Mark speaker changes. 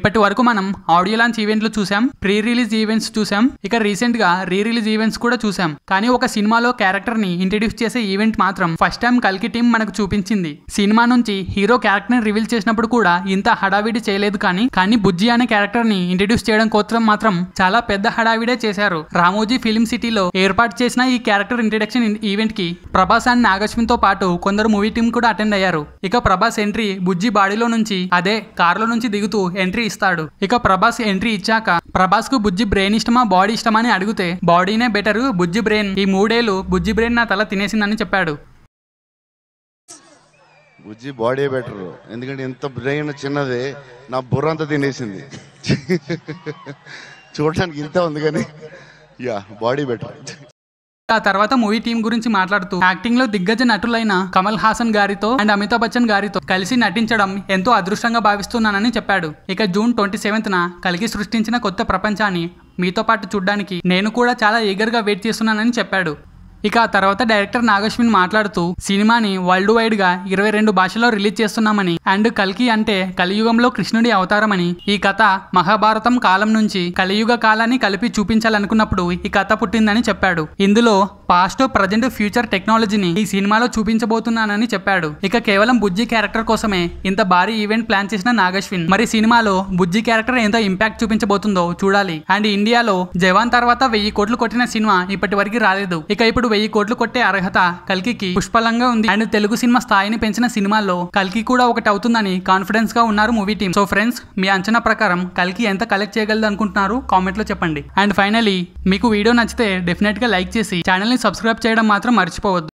Speaker 1: ఇప్పటి వరకు మనం ఆడియో లాంచ్ ఈవెంట్లు చూసాం, ప్రీ రిలీజ్ ఈవెంట్స్ చూసాం, ఇక రీసెంట్ గా రీ రిలీజ్ ఈవెంట్స్ కూడా చూసాం. కానీ ఒక సినిమాలో క్యారెక్టర్ ని ఇంట్రడ్యూస్ చేసే ఈవెంట్ మాత్రం ఫస్ట్ టైం కల్కి టీం మనకు చూపించింది. సినిమా నుంచి హీరో క్యారెక్టర్ ని రివీల్ చేసినప్పుడు కూడా ఇంత హడావిడి చేయలేదు. కానీ బుజ్జి అనే క్యారెక్టర్ ని ఇంట్రడ్యూస్ చేయడం కోసం మాత్రం చాలా పెద్ద హడావిడే చేశారు. రామోజీ ఫిల్మ్ సిటీలో ఏర్పాటు చేసిన ఈ క్యారెక్టర్ ఇంట్రడక్షన్ ఈవెంట్ కి ప్రభాస్ అండ్ నాగశ్విన్ తో పాటు కొందరు మూవీ టీం కూడా అటెండ్ అయ్యారు. ఇక ప్రభాస్ ఎంట్రీ బుజ్జి బాడీలో నుంచి అదే కారులో నుంచి దిగుతూ ఎంట్రీ ఇస్తాడు. ఇక ప్రభాస్ ఎంట్రీ ఇచ్చాక ప్రభాస్ కు బుజ్జి బ్రెయిన్ ఇష్టమా బాడీ ఇష్టమా అని అడిగితే బాడీనే బెటర్, బుజ్జి బ్రెయిన్ ఈ 3 ఏళ్లు బుజ్జి బ్రెయిన్ నా తల తినేసిందని చెప్పాడు.
Speaker 2: బుజ్జి బాడీ బెటర్, ఎందుకంటే ఇంత బ్రెయిన్ చిన్నదే నా బుర్ర అంతా తినేసింది. చూడటానికి ఇంత ఉంది కానీ యా బాడీ బెటర్.
Speaker 1: ఆ తర్వాత మూవీ టీం గురించి మాట్లాడుతూ యాక్టింగ్ లో దిగ్గజ నటులైన కమల్ హాసన్ గారితో అండ్ అమితాబ్ బచ్చన్ గారితో కలిసి నటించడం ఎంతో అదృష్టంగా భావిస్తున్నానని చెప్పాడు. ఇక జూన్ 27న కల్కి సృష్టించిన కొత్త ప్రపంచాన్ని మీతో పాటు చూడడానికి నేను కూడా చాలా ఈగర్ గా వెయిట్ చేస్తున్నానని చెప్పాడు. ఇక ఆ తర్వాత డైరెక్టర్ నాగశ్విన్ మాట్లాడుతూ సినిమాని వరల్డ్ వైడ్ గా 22 భాషల్లో రిలీజ్ చేస్తున్నామని అండ్ కల్కి అంటే కలియుగంలో కృష్ణుడి అవతారమని, ఈ కథ మహాభారతం కాలం నుంచి కలియుగ కాలాన్ని కలిపి చూపించాలనుకున్నప్పుడు ఈ కథ పుట్టిందని చెప్పాడు. ఇందులో పాస్ట్, ప్రజెంట్, ఫ్యూచర్ టెక్నాలజీని ఈ సినిమాలో చూపించబోతున్నానని చెప్పాడు. ఇక కేవలం బుజ్జి క్యారెక్టర్ కోసమే ఇంత భారీ ఈవెంట్ ప్లాన్ చేసిన నాగశ్విన్ మరి సినిమాలో బుజ్జి క్యారెక్టర్ ఎంత ఇంపాక్ట్ చూపించబోతుందో చూడాలి. అండ్ ఇండియాలో జవాన్ తర్వాత 1000 కోట్లు కొట్టిన సినిమా ఇప్పటి వరకు రాలేదు. ఇక ఇప్పుడు 1000 కోట్లు కొట్టే అర్హత కల్కి పుష్కలంగా ఉంది. అండ్ తెలుగు సినిమా స్థాయిని పెంచిన సినిమాల్లో కల్కి కూడా ఒకటి అవుతుందని కాన్ఫిడెన్స్ గా ఉన్నారు మూవీ టీం. సో ఫ్రెండ్స్, మీ అంచనా ప్రకారం కల్కి ఎంత కలెక్ట్ చేయగలదు అనుకుంటున్నారు కామెంట్ లో చెప్పండి. అండ్ ఫైనలీ మీకు వీడియో నచ్చితే డెఫినెట్ గా లైక్ చేసి ఛానల్ ని సబ్స్క్రైబ్ చేయడం మాత్రం మర్చిపోవద్దు.